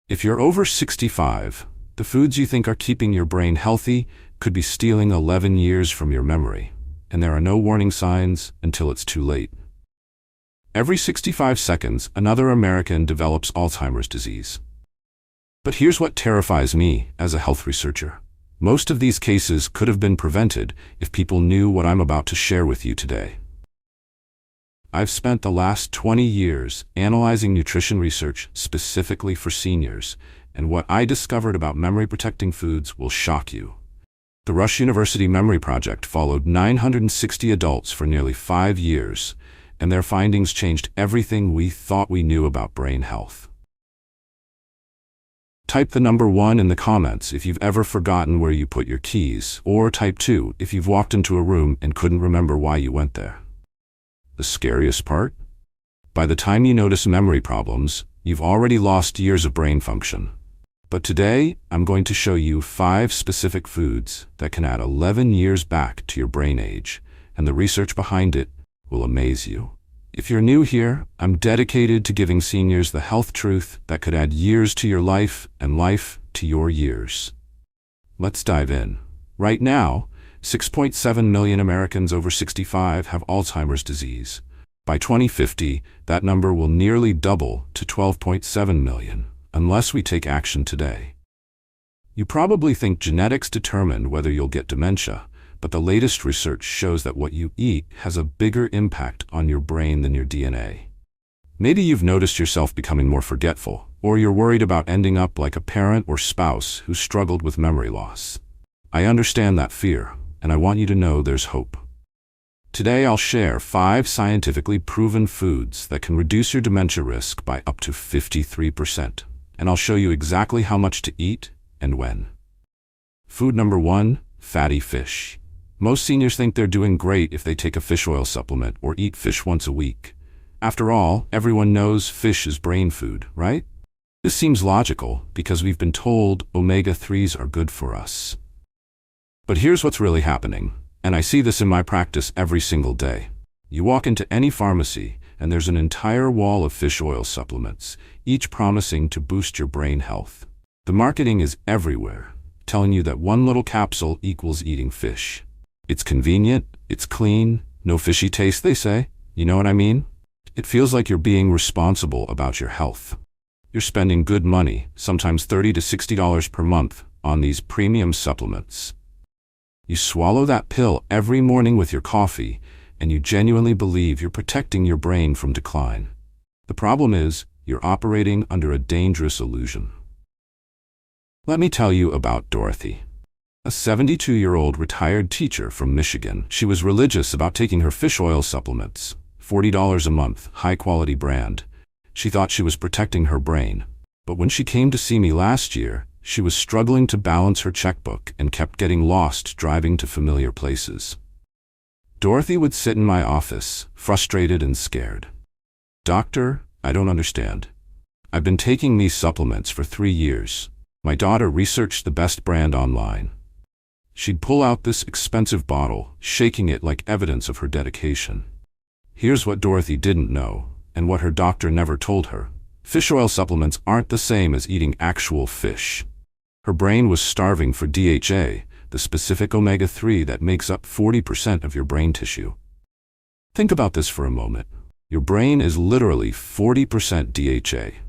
If you're over 65, the foods you think are keeping your brain healthy could be stealing 11 years from your memory, and there are no warning signs until it's too late. Every 65 seconds, another American develops Alzheimer's disease. But here's what terrifies me as a health researcher. Most of these cases could have been prevented if people knew what I'm about to share with you today. I've spent the last 20 years analyzing nutrition research specifically for seniors, and what I discovered about memory-protecting foods will shock you. The Rush University Memory Project followed 960 adults for nearly 5 years, and their findings changed everything we thought we knew about brain health. Type the number 1 in the comments if you've ever forgotten where you put your keys, or type 2 if you've walked into a room and couldn't remember why you went there. The scariest part? By the time you notice memory problems, you've already lost years of brain function. But today, I'm going to show you 5 specific foods that can add 11 years back to your brain age, and the research behind it will amaze you. If you're new here, I'm dedicated to giving seniors the health truth that could add years to your life and life to your years. Let's dive in. Right now, 6.7 million Americans over 65 have Alzheimer's disease. By 2050, that number will nearly double to 12.7 million, unless we take action today. You probably think genetics determine whether you'll get dementia, but the latest research shows that what you eat has a bigger impact on your brain than your DNA. Maybe you've noticed yourself becoming more forgetful, or you're worried about ending up like a parent or spouse who struggled with memory loss. I understand that fear, and I want you to know there's hope. Today I'll share 5 scientifically proven foods that can reduce your dementia risk by up to 53%, and I'll show you exactly how much to eat and when. Food number 1, fatty fish. Most seniors think they're doing great if they take a fish oil supplement or eat fish once a week. After all, everyone knows fish is brain food, right? This seems logical because we've been told omega-3s are good for us. But here's what's really happening, and I see this in my practice every single day. You walk into any pharmacy, and there's an entire wall of fish oil supplements, each promising to boost your brain health. The marketing is everywhere, telling you that one little capsule equals eating fish. It's convenient, it's clean, no fishy taste, they say. You know what I mean? It feels like you're being responsible about your health. You're spending good money, sometimes $30 to $60 per month, on these premium supplements. You swallow that pill every morning with your coffee, and you genuinely believe you're protecting your brain from decline. The problem is, you're operating under a dangerous illusion. Let me tell you about Dorothy, a 72-year-old retired teacher from Michigan. She was religious about taking her fish oil supplements, $40 a month, high-quality brand. She thought she was protecting her brain. But when she came to see me last year, she was struggling to balance her checkbook and kept getting lost driving to familiar places. Dorothy would sit in my office, frustrated and scared. "Doctor, I don't understand. I've been taking these supplements for 3 years. My daughter researched the best brand online." She'd pull out this expensive bottle, shaking it like evidence of her dedication. Here's what Dorothy didn't know, and what her doctor never told her. Fish oil supplements aren't the same as eating actual fish. Her brain was starving for DHA, the specific omega-3 that makes up 40% of your brain tissue. Think about this for a moment. Your brain is literally 40% DHA.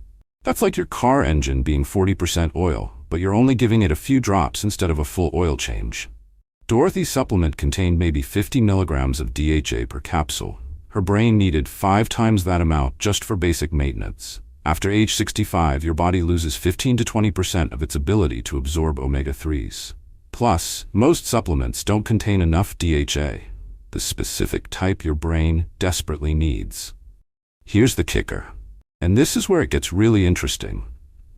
That's like your car engine being 40% oil, but you're only giving it a few drops instead of a full oil change. Dorothy's supplement contained maybe 50 milligrams of DHA per capsule. Her brain needed 5 times that amount just for basic maintenance. After age 65, your body loses 15 to 20% of its ability to absorb omega-3s. Plus, most supplements don't contain enough DHA, the specific type your brain desperately needs. Here's the kicker, and this is where it gets really interesting.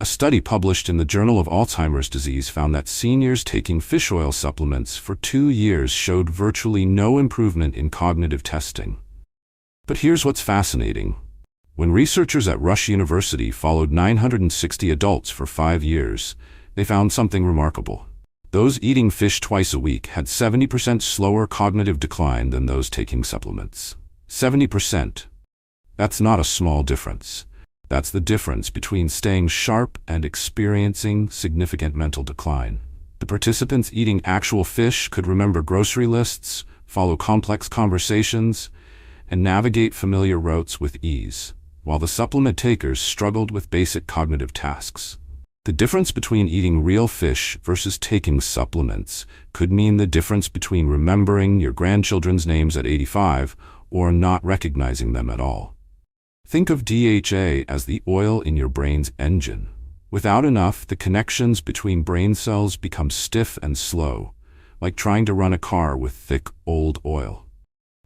A study published in the Journal of Alzheimer's Disease found that seniors taking fish oil supplements for 2 years showed virtually no improvement in cognitive testing. But here's what's fascinating. When researchers at Rush University followed 960 adults for 5 years, they found something remarkable. Those eating fish twice a week had 70% slower cognitive decline than those taking supplements. 70%. That's not a small difference. That's the difference between staying sharp and experiencing significant mental decline. The participants eating actual fish could remember grocery lists, follow complex conversations, and navigate familiar routes with ease, while the supplement takers struggled with basic cognitive tasks. The difference between eating real fish versus taking supplements could mean the difference between remembering your grandchildren's names at 85 or not recognizing them at all. Think of DHA as the oil in your brain's engine. Without enough, the connections between brain cells become stiff and slow, like trying to run a car with thick, old oil.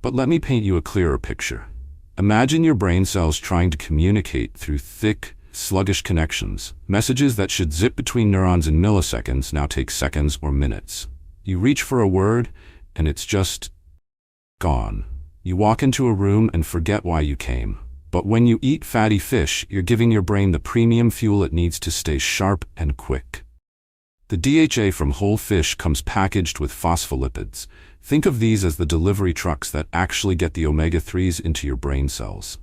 But let me paint you a clearer picture. Imagine your brain cells trying to communicate through thick, sluggish connections. Messages that should zip between neurons in milliseconds now take seconds or minutes. You reach for a word, and it's just gone. You walk into a room and forget why you came. But when you eat fatty fish, you're giving your brain the premium fuel it needs to stay sharp and quick. The DHA from whole fish comes packaged with phospholipids. Think of these as the delivery trucks that actually get the omega-3s into your brain cells.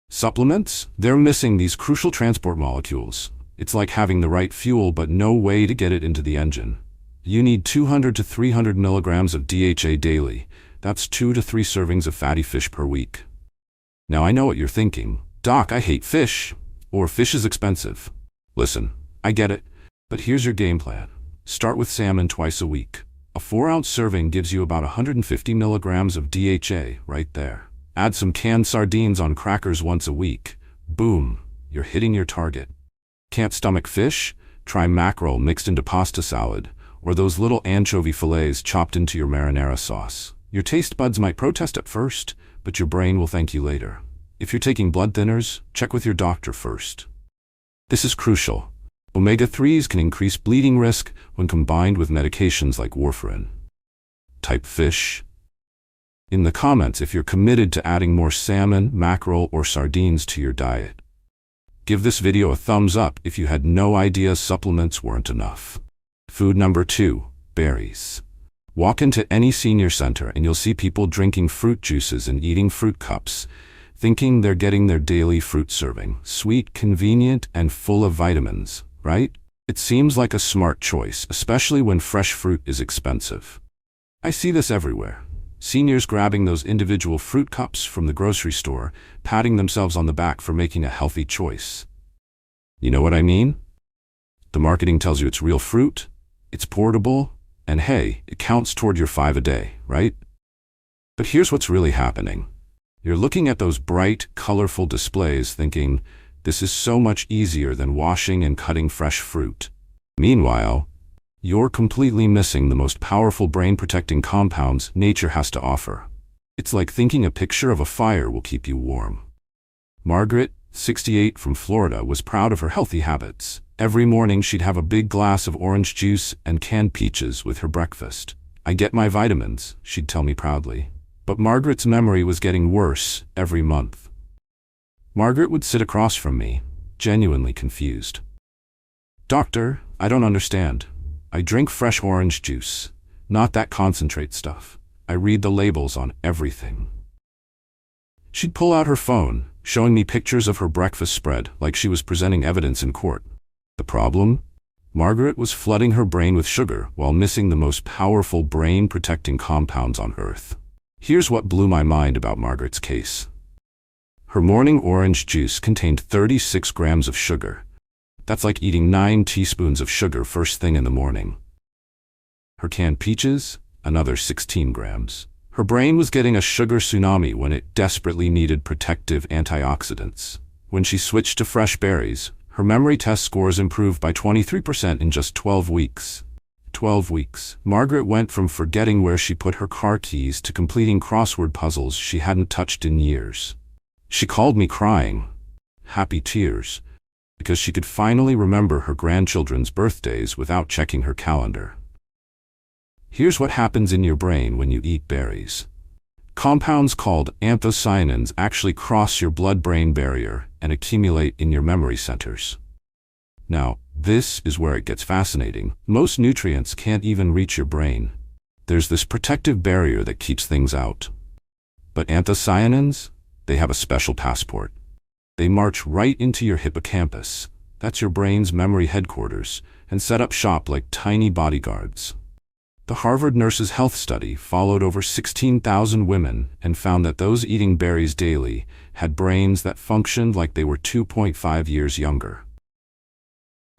Supplements? They're missing these crucial transport molecules. It's like having the right fuel but no way to get it into the engine. You need 200 to 300 milligrams of DHA daily. That's 2 to 3 servings of fatty fish per week. Now I know what you're thinking. Doc, I hate fish. Or fish is expensive. Listen, I get it. But here's your game plan. Start with salmon twice a week. A 4-ounce serving gives you about 150 milligrams of DHA right there. Add some canned sardines on crackers once a week. Boom, you're hitting your target. Can't stomach fish? Try mackerel mixed into pasta salad, or those little anchovy fillets chopped into your marinara sauce. Your taste buds might protest at first, but your brain will thank you later. If you're taking blood thinners, check with your doctor first. This is crucial. Omega-3s can increase bleeding risk when combined with medications like warfarin. Type fish. In the comments if you're committed to adding more salmon, mackerel, or sardines to your diet. Give this video a thumbs up if you had no idea supplements weren't enough. Food number 2, berries. Walk into any senior center and you'll see people drinking fruit juices and eating fruit cups, thinking they're getting their daily fruit serving. Sweet, convenient, and full of vitamins, right? It seems like a smart choice, especially when fresh fruit is expensive. I see this everywhere. Seniors grabbing those individual fruit cups from the grocery store, patting themselves on the back for making a healthy choice. You know what I mean? The marketing tells you it's real fruit, it's portable, and hey, it counts toward your 5 a day, right? But here's what's really happening. You're looking at those bright, colorful displays thinking, this is so much easier than washing and cutting fresh fruit. Meanwhile, you're completely missing the most powerful brain-protecting compounds nature has to offer. It's like thinking a picture of a fire will keep you warm. Margaret, 68, from Florida, was proud of her healthy habits. Every morning she'd have a big glass of orange juice and canned peaches with her breakfast. I get my vitamins, she'd tell me proudly. But Margaret's memory was getting worse every month. Margaret would sit across from me, genuinely confused. Doctor, I don't understand. I drink fresh orange juice, not that concentrate stuff. I read the labels on everything. She'd pull out her phone, showing me pictures of her breakfast spread like she was presenting evidence in court. The problem? Margaret was flooding her brain with sugar while missing the most powerful brain-protecting compounds on Earth. Here's what blew my mind about Margaret's case. Her morning orange juice contained 36 grams of sugar. That's like eating 9 teaspoons of sugar first thing in the morning. Her canned peaches? Another 16 grams. Her brain was getting a sugar tsunami when it desperately needed protective antioxidants. When she switched to fresh berries, her memory test scores improved by 23% in just 12 weeks. 12 weeks. Margaret went from forgetting where she put her car keys to completing crossword puzzles she hadn't touched in years. She called me crying, happy tears, because she could finally remember her grandchildren's birthdays without checking her calendar. Here's what happens in your brain when you eat berries. Compounds called anthocyanins actually cross your blood-brain barrier and accumulate in your memory centers. Now, this is where it gets fascinating. Most nutrients can't even reach your brain. There's this protective barrier that keeps things out. But anthocyanins? They have a special passport. They march right into your hippocampus, that's your brain's memory headquarters, and set up shop like tiny bodyguards. The Harvard Nurses' Health Study followed over 16,000 women and found that those eating berries daily had brains that functioned like they were 2.5 years younger.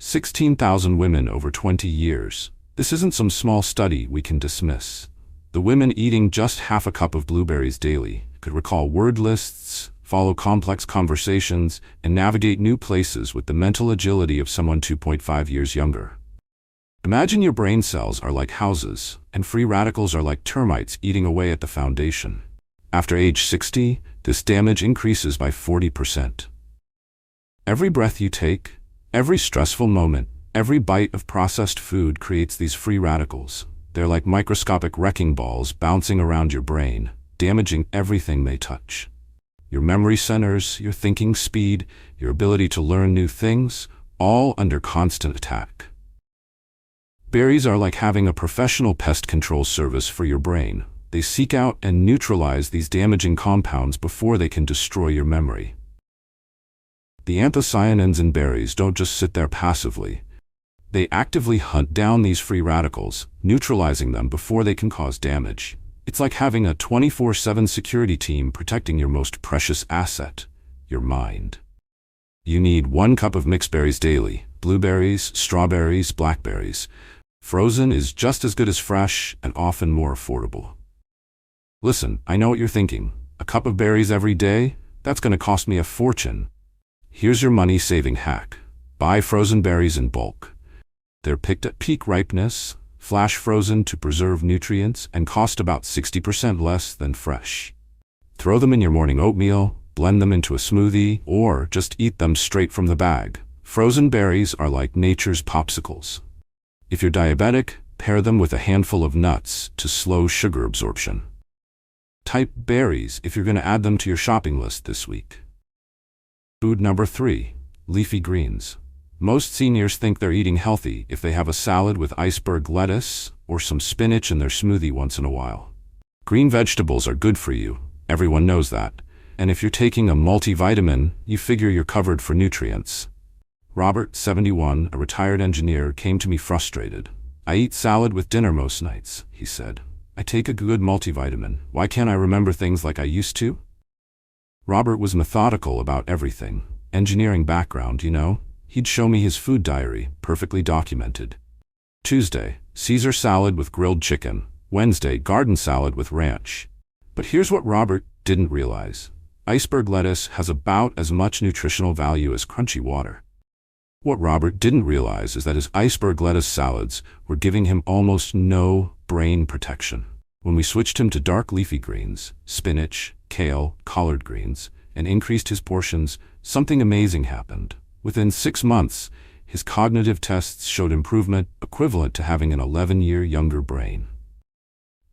16,000 women over 20 years. This isn't some small study we can dismiss. The women eating just half a cup of blueberries daily could recall word lists, follow complex conversations, and navigate new places with the mental agility of someone 2.5 years younger. Imagine your brain cells are like houses, and free radicals are like termites eating away at the foundation. After age 60, this damage increases by 40%. Every breath you take, every stressful moment, every bite of processed food creates these free radicals. They're like microscopic wrecking balls bouncing around your brain, damaging everything they touch. Your memory centers, your thinking speed, your ability to learn new things, all under constant attack. Berries are like having a professional pest control service for your brain. They seek out and neutralize these damaging compounds before they can destroy your memory. The anthocyanins in berries don't just sit there passively. They actively hunt down these free radicals, neutralizing them before they can cause damage. It's like having a 24/7 security team protecting your most precious asset, your mind. You need 1 cup of mixed berries daily, blueberries, strawberries, blackberries. Frozen is just as good as fresh and often more affordable. Listen, I know what you're thinking. A cup of berries every day? That's going to cost me a fortune. Here's your money-saving hack. Buy frozen berries in bulk. They're picked at peak ripeness, flash frozen to preserve nutrients, and cost about 60% less than fresh. Throw them in your morning oatmeal, blend them into a smoothie, or just eat them straight from the bag. Frozen berries are like nature's popsicles. If you're diabetic, pair them with a handful of nuts to slow sugar absorption. Type berries if you're going to add them to your shopping list this week. Food number 3, leafy greens. Most seniors think they're eating healthy if they have a salad with iceberg lettuce or some spinach in their smoothie once in a while. Green vegetables are good for you, everyone knows that. And if you're taking a multivitamin, you figure you're covered for nutrients. Robert, 71, a retired engineer, came to me frustrated. I eat salad with dinner most nights, he said. I take a good multivitamin. Why can't I remember things like I used to? Robert was methodical about everything. Engineering background, you know. He'd show me his food diary, perfectly documented. Tuesday, Caesar salad with grilled chicken. Wednesday, garden salad with ranch. But here's what Robert didn't realize. Iceberg lettuce has about as much nutritional value as crunchy water. What Robert didn't realize is that his iceberg lettuce salads were giving him almost no brain protection. When we switched him to dark leafy greens, spinach, kale, collard greens, and increased his portions, something amazing happened. Within 6 months, his cognitive tests showed improvement equivalent to having an 11-year younger brain.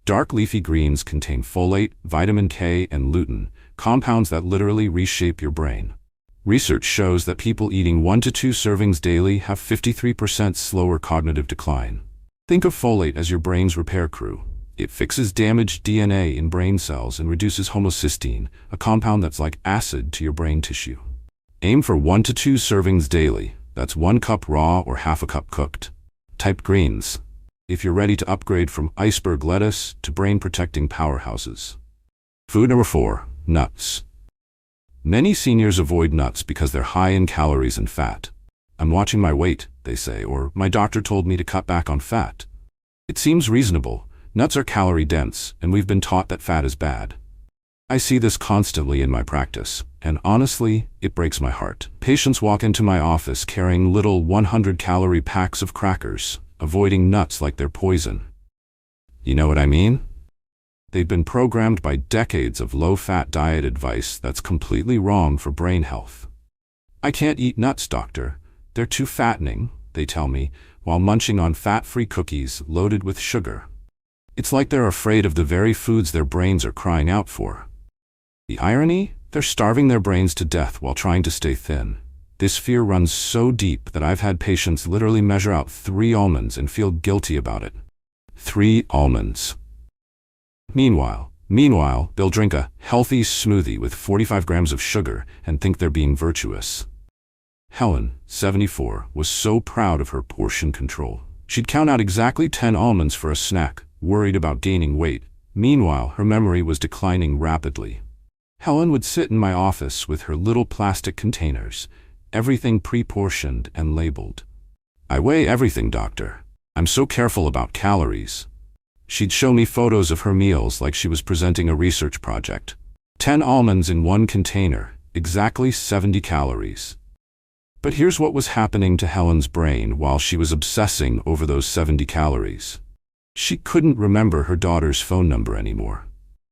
Dark leafy greens contain folate, vitamin K, and lutein, compounds that literally reshape your brain. Research shows that people eating 1 to 2 servings daily have 53% slower cognitive decline. Think of folate as your brain's repair crew. It fixes damaged DNA in brain cells and reduces homocysteine, a compound that's like acid to your brain tissue. Aim for 1 to 2 servings daily. That's 1 cup raw or half a cup cooked. Type greens if you're ready to upgrade from iceberg lettuce to brain-protecting powerhouses. Food number 4, nuts. Many seniors avoid nuts because they're high in calories and fat. I'm watching my weight, they say, or my doctor told me to cut back on fat. It seems reasonable. Nuts are calorie-dense, and we've been taught that fat is bad. I see this constantly in my practice, and honestly, it breaks my heart. Patients walk into my office carrying little 100-calorie packs of crackers, avoiding nuts like they're poison. You know what I mean? They've been programmed by decades of low-fat diet advice that's completely wrong for brain health. I can't eat nuts, doctor. They're too fattening, they tell me, while munching on fat-free cookies loaded with sugar. It's like they're afraid of the very foods their brains are crying out for. The irony? They're starving their brains to death while trying to stay thin. This fear runs so deep that I've had patients literally measure out 3 almonds and feel guilty about it. 3 almonds. Meanwhile, Meanwhile, they'll drink a healthy smoothie with 45 grams of sugar and think they're being virtuous. Helen, 74, was so proud of her portion control. She'd count out exactly 10 almonds for a snack, worried about gaining weight. Meanwhile, her memory was declining rapidly. Helen would sit in my office with her little plastic containers, everything pre-portioned and labeled. "I weigh everything, doctor. I'm so careful about calories." She'd show me photos of her meals like she was presenting a research project. 10 almonds in one container, exactly 70 calories. But here's what was happening to Helen's brain while she was obsessing over those 70 calories. She couldn't remember her daughter's phone number anymore.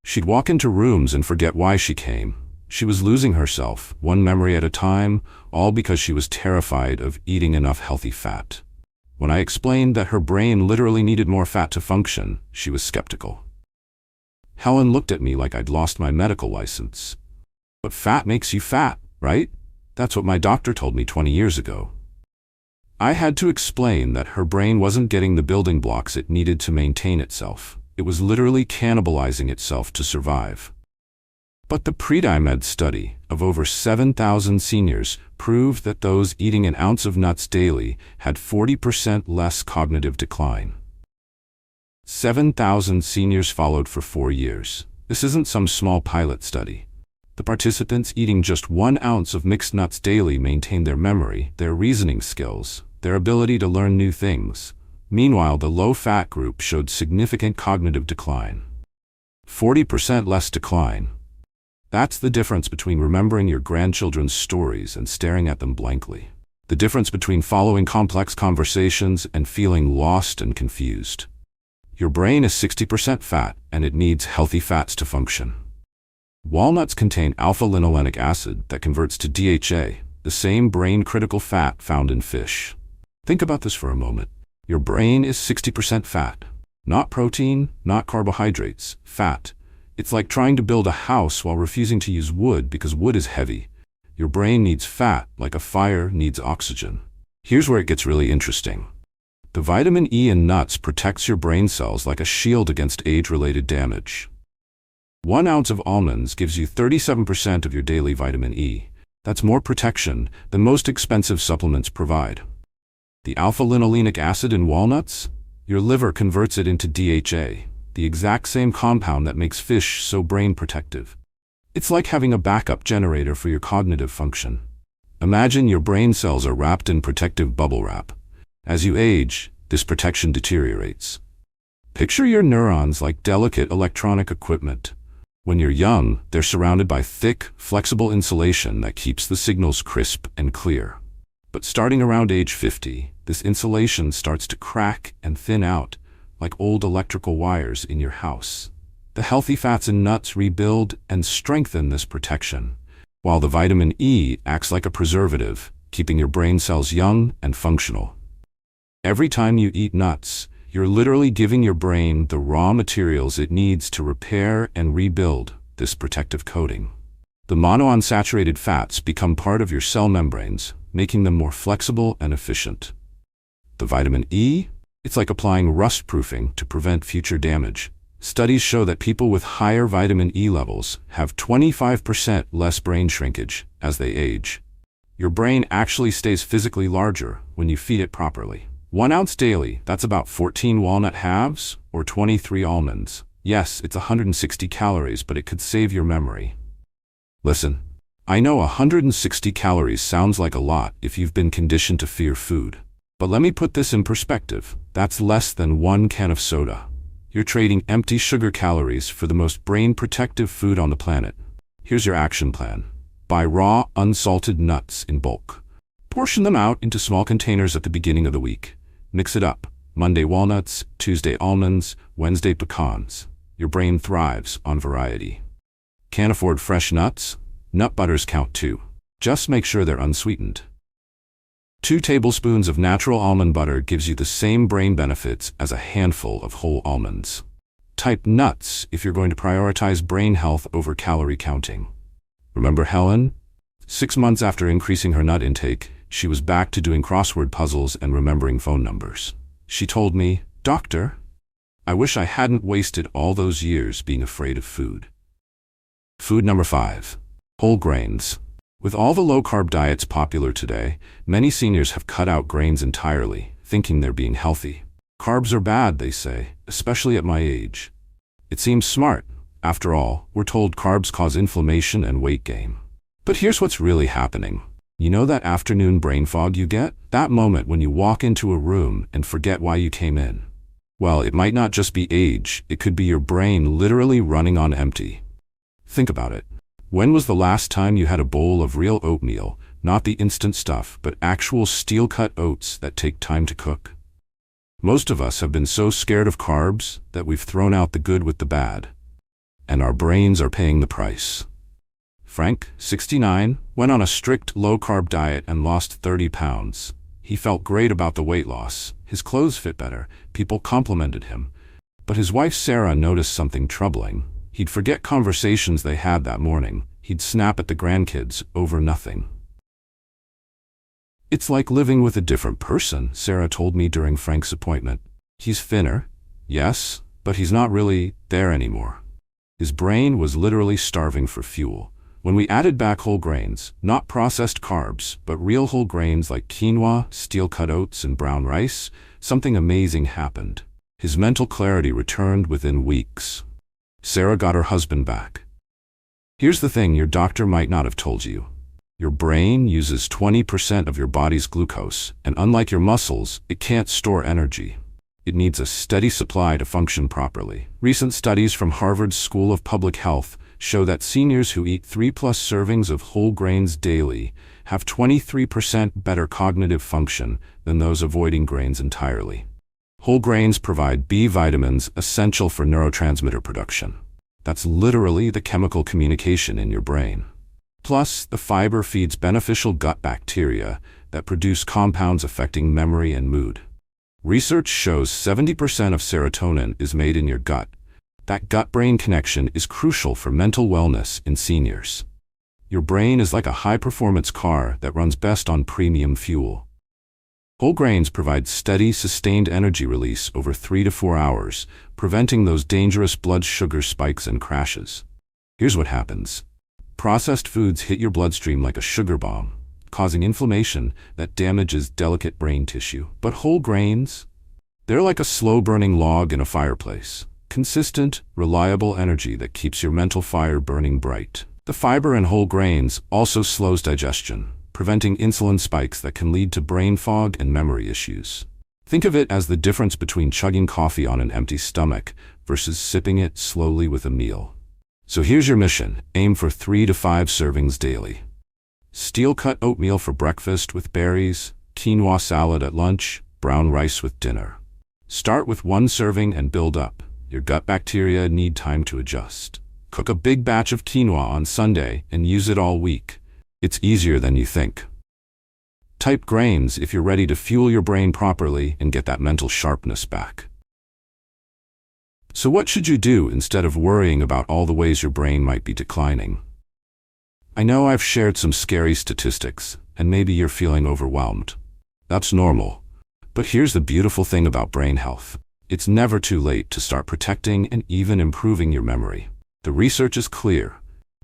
She'd walk into rooms and forget why she came. She was losing herself, one memory at a time, all because she was terrified of eating enough healthy fat. When I explained that her brain literally needed more fat to function, she was skeptical. Helen looked at me like I'd lost my medical license. "But fat makes you fat, right? That's what my doctor told me 20 years ago." I had to explain that her brain wasn't getting the building blocks it needed to maintain itself. It was literally cannibalizing itself to survive. But the pre-dimed study of over 7,000 seniors proved that those eating an ounce of nuts daily had 40% less cognitive decline. 7,000 seniors followed for 4 years. This isn't some small pilot study. The participants eating just 1 ounce of mixed nuts daily maintained their memory, their reasoning skills, their ability to learn new things. Meanwhile, the low-fat group showed significant cognitive decline. 40% less decline. That's the difference between remembering your grandchildren's stories and staring at them blankly. The difference between following complex conversations and feeling lost and confused. Your brain is 60% fat, and it needs healthy fats to function. Walnuts contain alpha-linolenic acid that converts to DHA, the same brain-critical fat found in fish. Think about this for a moment. Your brain is 60% fat. Not protein, not carbohydrates, fat. It's like trying to build a house while refusing to use wood because wood is heavy. Your brain needs fat like a fire needs oxygen. Here's where it gets really interesting. The vitamin E in nuts protects your brain cells like a shield against age-related damage. 1 ounce of almonds gives you 37% of your daily vitamin E. That's more protection than most expensive supplements provide. The alpha-linolenic acid in walnuts? Your liver converts it into DHA, the exact same compound that makes fish so brain protective. It's like having a backup generator for your cognitive function. Imagine your brain cells are wrapped in protective bubble wrap. As you age, this protection deteriorates. Picture your neurons like delicate electronic equipment. When you're young, they're surrounded by thick, flexible insulation that keeps the signals crisp and clear. But starting around age 50, this insulation starts to crack and thin out, like old electrical wires in your house. The healthy fats in nuts rebuild and strengthen this protection, while the vitamin E acts like a preservative, keeping your brain cells young and functional. Every time you eat nuts, you're literally giving your brain the raw materials it needs to repair and rebuild this protective coating. The monounsaturated fats become part of your cell membranes, making them more flexible and efficient. The vitamin E? It's like applying rust-proofing to prevent future damage. Studies show that people with higher vitamin E levels have 25% less brain shrinkage as they age. Your brain actually stays physically larger when you feed it properly. 1 ounce daily, that's about 14 walnut halves or 23 almonds. Yes, it's 160 calories, but it could save your memory. Listen, I know 160 calories sounds like a lot if you've been conditioned to fear food. But let me put this in perspective. That's less than 1 can of soda. You're trading empty sugar calories for the most brain-protective food on the planet. Here's your action plan. Buy raw, unsalted nuts in bulk. Portion them out into small containers at the beginning of the week. Mix it up. Monday walnuts, Tuesday almonds, Wednesday pecans. Your brain thrives on variety. Can't afford fresh nuts? Nut butters count too. Just make sure they're unsweetened. 2 tablespoons of natural almond butter gives you the same brain benefits as a handful of whole almonds. Type nuts if you're going to prioritize brain health over calorie counting. Remember Helen? 6 months after increasing her nut intake, she was back to doing crossword puzzles and remembering phone numbers. She told me, "Doctor, I wish I hadn't wasted all those years being afraid of food. Food number 5. Whole grains. With all the low-carb diets popular today, many seniors have cut out grains entirely, thinking they're being healthy. Carbs are bad, they say, especially at my age. It seems smart. After all, we're told carbs cause inflammation and weight gain. But here's what's really happening. You know that afternoon brain fog you get? That moment when you walk into a room and forget why you came in. Well, it might not just be age, it could be your brain literally running on empty. Think about it. When was the last time you had a bowl of real oatmeal, not the instant stuff, but actual steel-cut oats that take time to cook? Most of us have been so scared of carbs that we've thrown out the good with the bad. And our brains are paying the price. Frank, 69, went on a strict low-carb diet and lost 30 pounds. He felt great about the weight loss. His clothes fit better. People complimented him. But his wife Sarah noticed something troubling. He'd forget conversations they had that morning. He'd snap at the grandkids over nothing. "It's like living with a different person," Sarah told me during Frank's appointment. "He's thinner, yes, but he's not really there anymore." His brain was literally starving for fuel. When we added back whole grains, not processed carbs, but real whole grains like quinoa, steel-cut oats, and brown rice, something amazing happened. His mental clarity returned within weeks. Sarah got her husband back. Here's the thing your doctor might not have told you. Your brain uses 20% of your body's glucose, and unlike your muscles, it can't store energy. It needs a steady supply to function properly. Recent studies from Harvard's School of Public Health show that seniors who eat 3+ servings of whole grains daily have 23% better cognitive function than those avoiding grains entirely. Whole grains provide B vitamins essential for neurotransmitter production. That's literally the chemical communication in your brain. Plus, the fiber feeds beneficial gut bacteria that produce compounds affecting memory and mood. Research shows 70% of serotonin is made in your gut. That gut-brain connection is crucial for mental wellness in seniors. Your brain is like a high-performance car that runs best on premium fuel. Whole grains provide steady, sustained energy release over 3 to 4 hours, preventing those dangerous blood sugar spikes and crashes. Here's what happens. Processed foods hit your bloodstream like a sugar bomb, causing inflammation that damages delicate brain tissue. But whole grains? They're like a slow-burning log in a fireplace. Consistent, reliable energy that keeps your mental fire burning bright. The fiber in whole grains also slows digestion, preventing insulin spikes that can lead to brain fog and memory issues. Think of it as the difference between chugging coffee on an empty stomach versus sipping it slowly with a meal. So here's your mission. Aim for 3 to 5 servings daily. Steel-cut oatmeal for breakfast with berries, quinoa salad at lunch, brown rice with dinner. Start with 1 serving and build up. Your gut bacteria need time to adjust. Cook a big batch of quinoa on Sunday and use it all week. It's easier than you think. Type grains if you're ready to fuel your brain properly and get that mental sharpness back. So what should you do instead of worrying about all the ways your brain might be declining? I know I've shared some scary statistics, and maybe you're feeling overwhelmed. That's normal. But here's the beautiful thing about brain health. It's never too late to start protecting and even improving your memory. The research is clear.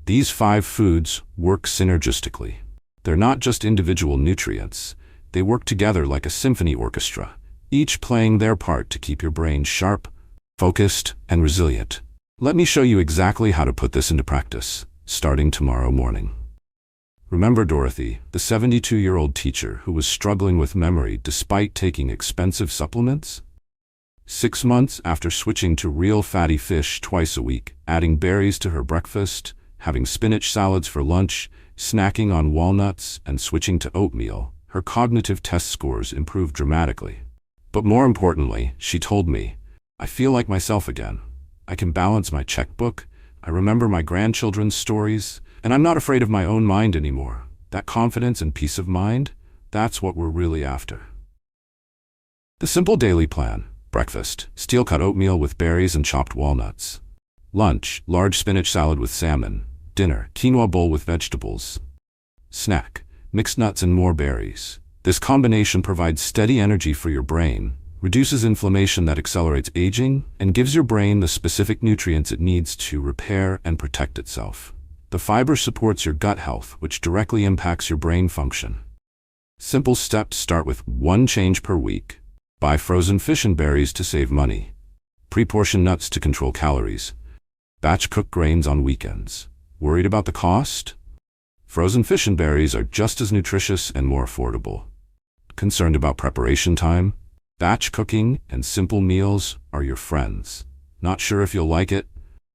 These 5 foods work synergistically. They're not just individual nutrients. They work together like a symphony orchestra, each playing their part to keep your brain sharp, focused, and resilient. Let me show you exactly how to put this into practice, starting tomorrow morning. Remember Dorothy, the 72-year-old teacher who was struggling with memory despite taking expensive supplements? 6 months after switching to real fatty fish twice a week, adding berries to her breakfast, having spinach salads for lunch, snacking on walnuts, and switching to oatmeal, her cognitive test scores improved dramatically. But more importantly, she told me, "I feel like myself again. I can balance my checkbook, I remember my grandchildren's stories, and I'm not afraid of my own mind anymore." That confidence and peace of mind, that's what we're really after. The simple daily plan. Breakfast, steel-cut oatmeal with berries and chopped walnuts. Lunch, large spinach salad with salmon. Dinner, quinoa bowl with vegetables. Snack, mixed nuts and more berries. This combination provides steady energy for your brain, reduces inflammation that accelerates aging, and gives your brain the specific nutrients it needs to repair and protect itself. The fiber supports your gut health, which directly impacts your brain function. Simple steps start with 1 change per week. Buy frozen fish and berries to save money. Pre-portion nuts to control calories. Batch cook grains on weekends. Worried about the cost? Frozen fish and berries are just as nutritious and more affordable. Concerned about preparation time? Batch cooking and simple meals are your friends. Not sure if you'll like it?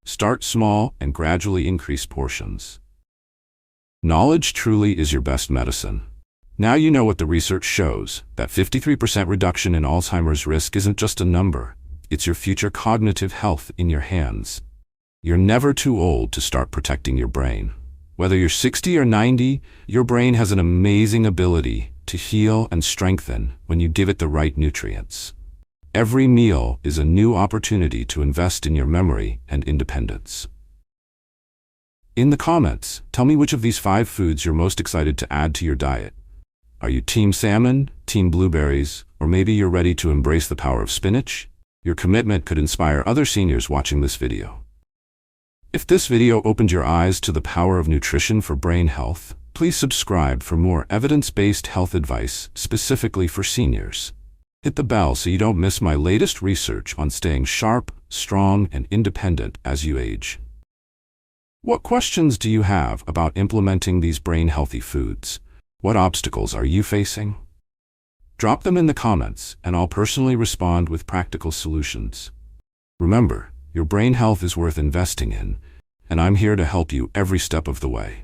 Start small and gradually increase portions. Knowledge truly is your best medicine. Now you know what the research shows, that 53% reduction in Alzheimer's risk isn't just a number. It's your future cognitive health in your hands. You're never too old to start protecting your brain. Whether you're 60 or 90, your brain has an amazing ability to heal and strengthen when you give it the right nutrients. Every meal is a new opportunity to invest in your memory and independence. In the comments, tell me which of these 5 foods you're most excited to add to your diet. Are you team salmon, team blueberries, or maybe you're ready to embrace the power of spinach? Your commitment could inspire other seniors watching this video. If this video opened your eyes to the power of nutrition for brain health, please subscribe for more evidence-based health advice specifically for seniors. Hit the bell so you don't miss my latest research on staying sharp, strong, and independent as you age. What questions do you have about implementing these brain-healthy foods? What obstacles are you facing? Drop them in the comments, and I'll personally respond with practical solutions. Remember, your brain health is worth investing in, and I'm here to help you every step of the way.